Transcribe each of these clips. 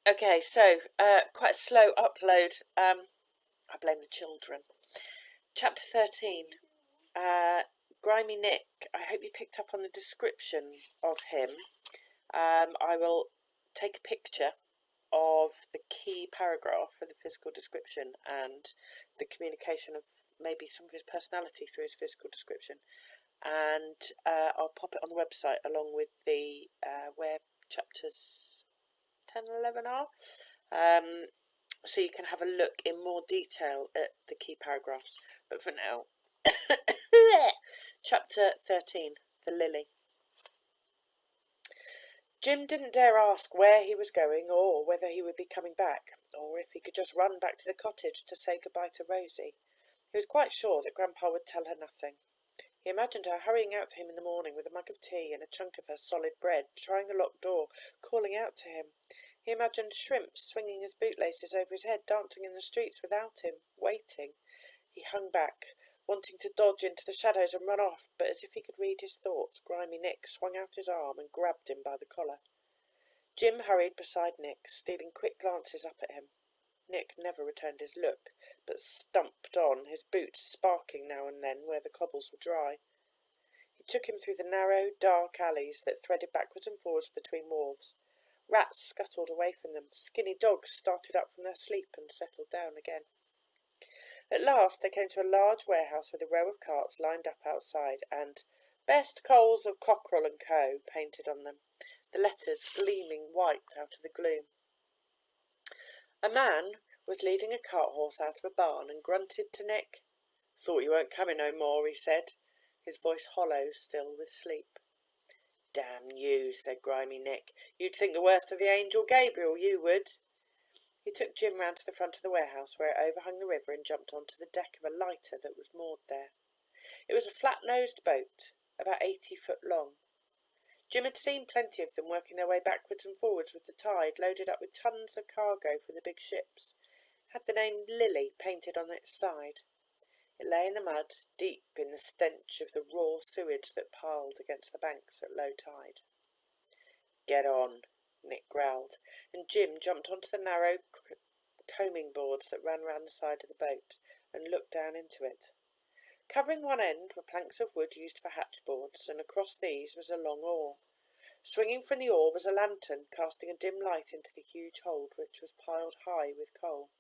Okay, so quite a slow upload. I blame the children. Chapter 13. Grimy Nick. I hope you picked up on the description of him. I will take a picture of the key paragraph for the physical description and the communication of maybe some of his personality through his physical description. And I'll pop it on the website along with the where chapters 10 and 11 are. So you can have a look in more detail at the key paragraphs. But for now, Chapter 13, The Lily. Jim didn't dare ask where he was going or whether he would be coming back, or if he could just run back to the cottage to say goodbye to Rosie. He was quite sure that Grandpa would tell her nothing. He imagined her hurrying out to him in the morning with a mug of tea and a chunk of her solid bread, trying the locked door, calling out to him. He imagined Shrimps swinging his bootlaces over his head, dancing in the streets without him, waiting. He hung back, wanting to dodge into the shadows and run off, but as if he could read his thoughts, Grimy Nick swung out his arm and grabbed him by the collar. Jim hurried beside Nick, stealing quick glances up at him. Nick never returned his look, but stumped on, his boots sparking now and then where the cobbles were dry. He took him through the narrow, dark alleys that threaded backwards and forwards between wharves. Rats scuttled away from them, skinny dogs started up from their sleep and settled down again. At last they came to a large warehouse with a row of carts lined up outside and "Best Coals of Cockerell and Co." painted on them, the letters gleaming white out of the gloom. A man was leading a cart horse out of a barn and grunted to Nick. "Thought you weren't coming no more," he said, his voice hollow still with sleep. "Damn you," said Grimy Nick. "You'd think the worst of the angel Gabriel, you would." He took Jim round to the front of the warehouse where it overhung the river and jumped onto the deck of a lighter that was moored there. It was a flat-nosed boat, about 80 foot long. Jim had seen plenty of them working their way backwards and forwards with the tide, loaded up with tons of cargo from the big ships. It had the name Lily painted on its side. It lay in the mud, deep in the stench of the raw sewage that piled against the banks at low tide. "Get on," Nick growled, and Jim jumped onto the narrow combing boards that ran round the side of the boat and looked down into it. Covering one end were planks of wood used for hatchboards, and across these was a long oar. Swinging from the oar was a lantern, casting a dim light into the huge hold, which was piled high with coal.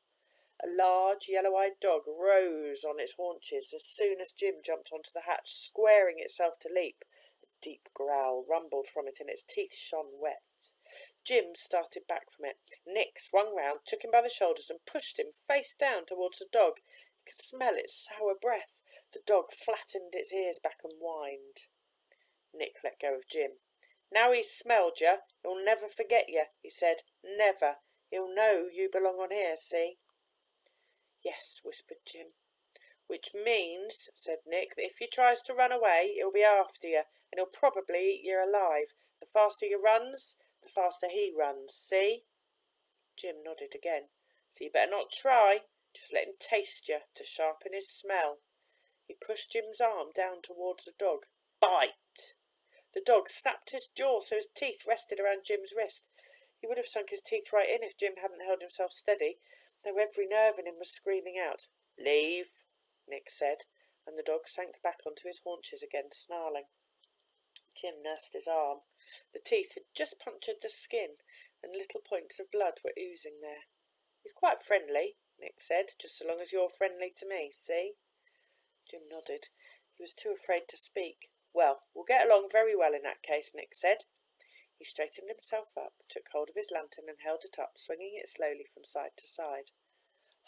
A large, yellow-eyed dog rose on its haunches as soon as Jim jumped onto the hatch, squaring itself to leap. A deep growl rumbled from it, and its teeth shone wet. Jim started back from it. Nick swung round, took him by the shoulders, and pushed him face down towards the dog. He could smell its sour breath. The dog flattened its ears back and whined. Nick let go of Jim. "Now he's smelled you, he'll never forget you," he said. "Never. He'll know you belong on here, see?" "Yes," whispered Jim. "Which means," said Nick, "that if you tries to run away, he'll be after you, and he'll probably eat you alive. The faster you runs, the faster he runs, see?" Jim nodded again. "So you better not try. Just let him taste you, to sharpen his smell." He pushed Jim's arm down towards the dog. "Bite!" The dog snapped his jaw so his teeth rested around Jim's wrist. He would have sunk his teeth right in if Jim hadn't held himself steady, though every nerve in him was screaming out. "Leave," Nick said, and the dog sank back onto his haunches again, snarling. Jim nursed his arm. The teeth had just punctured the skin, and little points of blood were oozing there. "He's quite friendly," Nick said, "just so long as you're friendly to me, see?" Jim nodded. He was too afraid to speak. "Well, we'll get along very well in that case," Nick said. He straightened himself up, took hold of his lantern and held it up, swinging it slowly from side to side.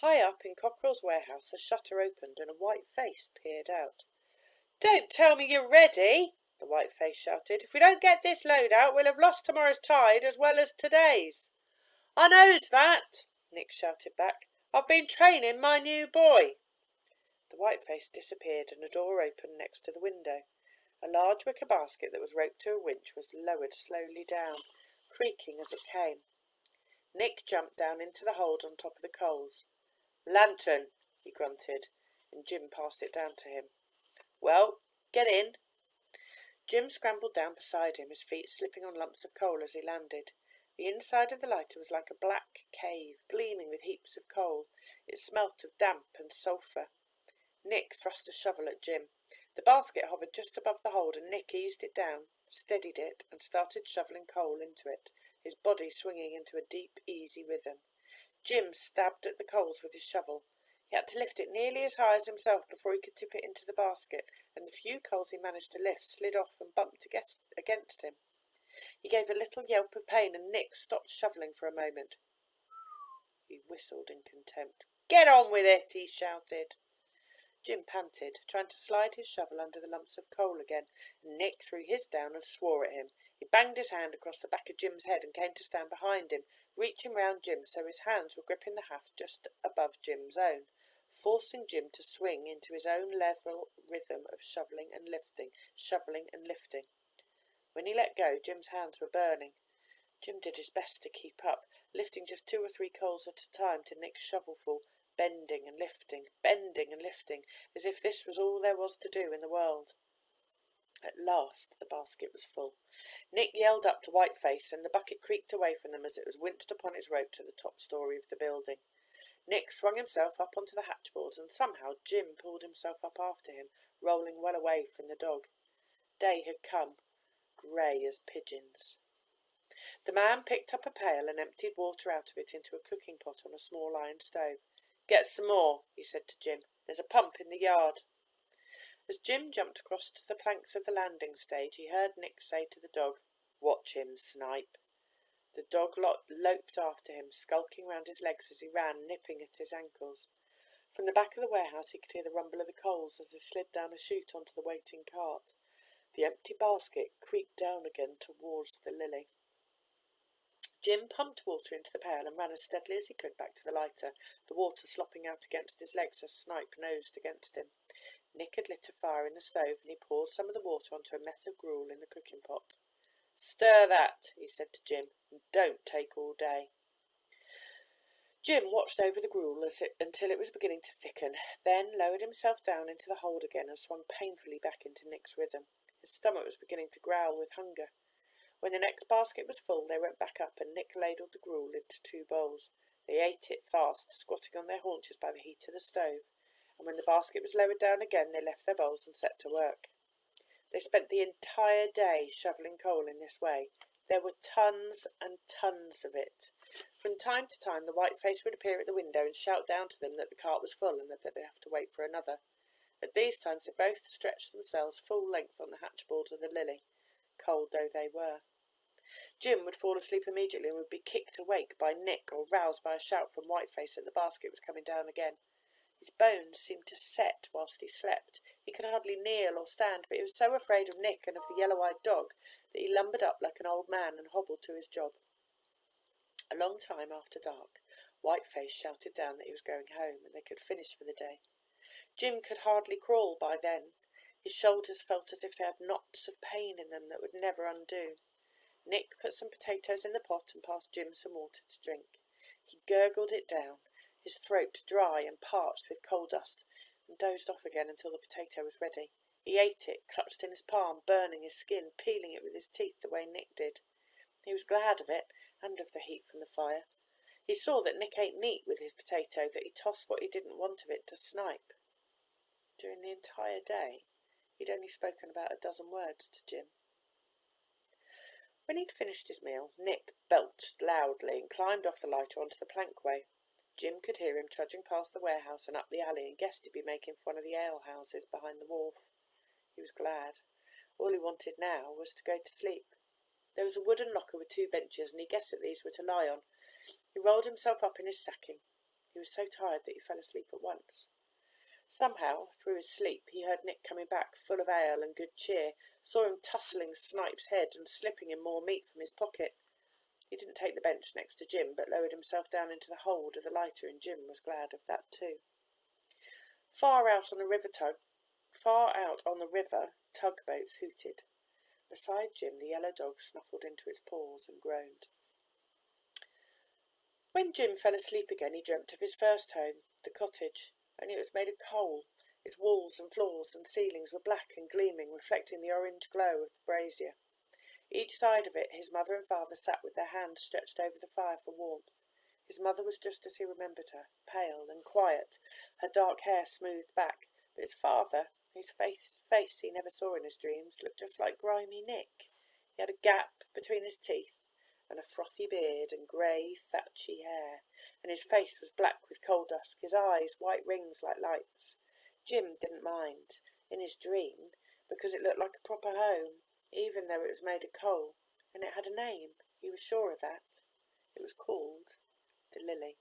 High up in Cockerell's warehouse a shutter opened and a white face peered out. "Don't tell me you're ready," the white face shouted. "If we don't get this load out, we'll have lost tomorrow's tide as well as today's." "I knows that," Nick shouted back. "I've been training my new boy." The white face disappeared and a door opened next to the window. A large wicker basket that was roped to a winch was lowered slowly down, creaking as it came. Nick jumped down into the hold on top of the coals. "Lantern," he grunted, and Jim passed it down to him. "Well, get in." Jim scrambled down beside him, his feet slipping on lumps of coal as he landed. The inside of the lighter was like a black cave, gleaming with heaps of coal. It smelt of damp and sulphur. Nick thrust a shovel at Jim. The basket hovered just above the hold, and Nick eased it down, steadied it, and started shoveling coal into it, his body swinging into a deep, easy rhythm. Jim stabbed at the coals with his shovel. He had to lift it nearly as high as himself before he could tip it into the basket, and the few coals he managed to lift slid off and bumped against him. He gave a little yelp of pain, and Nick stopped shoveling for a moment. He whistled in contempt. "Get on with it," he shouted. Jim panted, trying to slide his shovel under the lumps of coal again, and Nick threw his down and swore at him. He banged his hand across the back of Jim's head and came to stand behind him, reaching round Jim so his hands were gripping the haft just above Jim's own, forcing Jim to swing into his own level rhythm of shovelling and lifting. When he let go, Jim's hands were burning. Jim did his best to keep up, lifting just 2 or 3 coals at a time to Nick's shovelful, bending and lifting, as if this was all there was to do in the world. At last the basket was full. Nick yelled up to Whiteface, and the bucket creaked away from them as it was winched upon its rope to the top story of the building. Nick swung himself up onto the hatchboards, and somehow Jim pulled himself up after him, rolling well away from the dog. Day had come, grey as pigeons. The man picked up a pail and emptied water out of it into a cooking pot on a small iron stove. "Get some more," he said to Jim. "There's a pump in the yard." As Jim jumped across to the planks of the landing stage, he heard Nick say to the dog, "Watch him, Snipe." The dog loped after him, skulking round his legs as he ran, nipping at his ankles. From the back of the warehouse he could hear the rumble of the coals as they slid down a chute onto the waiting cart. The empty basket creaked down again towards the Lily. Jim pumped water into the pail and ran as steadily as he could back to the lighter, the water slopping out against his legs as Snipe nosed against him. Nick had lit a fire in the stove, and he poured some of the water onto a mess of gruel in the cooking pot. "Stir that," he said to Jim, "and don't take all day." Jim watched over the gruel until it was beginning to thicken, then lowered himself down into the hold again and swung painfully back into Nick's rhythm. His stomach was beginning to growl with hunger. When the next basket was full, they went back up, and Nick ladled the gruel into 2 bowls. They ate it fast, squatting on their haunches by the heat of the stove, and when the basket was lowered down again, they left their bowls and set to work. They spent the entire day shovelling coal in this way. There were tons and tons of it. From time to time, the Whiteface would appear at the window and shout down to them that the cart was full and that they'd have to wait for another. At these times, they both stretched themselves full length on the hatchboards of the Lily, cold though they were. Jim would fall asleep immediately and would be kicked awake by Nick or roused by a shout from Whiteface that the basket was coming down again. His bones seemed to set whilst he slept. He could hardly kneel or stand, but he was so afraid of Nick and of the yellow-eyed dog that he lumbered up like an old man and hobbled to his job. A long time after dark, Whiteface shouted down that he was going home and they could finish for the day. Jim could hardly crawl by then. His shoulders felt as if they had knots of pain in them that would never undo. Nick put some potatoes in the pot and passed Jim some water to drink. He gurgled it down, his throat dry and parched with coal dust, and dozed off again until the potato was ready. He ate it, clutched in his palm, burning his skin, peeling it with his teeth the way Nick did. He was glad of it, and of the heat from the fire. He saw that Nick ate meat with his potato, that he tossed what he didn't want of it to Snipe. During the entire day, he'd only spoken about a dozen words to Jim. When he'd finished his meal, Nick belched loudly and climbed off the lighter onto the plankway. Jim could hear him trudging past the warehouse and up the alley, and guessed he'd be making for one of the alehouses behind the wharf. He was glad. All he wanted now was to go to sleep. There was a wooden locker with 2 benches, and he guessed that these were to lie on. He rolled himself up in his sacking. He was so tired that he fell asleep at once. Somehow, through his sleep, he heard Nick coming back, full of ale and good cheer, saw him tussling Snipe's head and slipping him more meat from his pocket. He didn't take the bench next to Jim, but lowered himself down into the hold of the lighter, and Jim was glad of that too. Far out on the river, tugboats hooted. Beside Jim, the yellow dog snuffled into its paws and groaned. When Jim fell asleep again, he dreamt of his first home, the cottage, only it was made of coal. Its walls and floors and ceilings were black and gleaming, reflecting the orange glow of the brazier. Each side of it, his mother and father sat with their hands stretched over the fire for warmth. His mother was just as he remembered her, pale and quiet, her dark hair smoothed back, but his father, whose face he never saw in his dreams, looked just like grimy Nick. He had a gap between his teeth, and a frothy beard and grey, thatchy hair, and his face was black with coal dust, his eyes white rings like lights. Jim didn't mind, in his dream, because it looked like a proper home, even though it was made of coal, and it had a name, he was sure of that. It was called the Lily.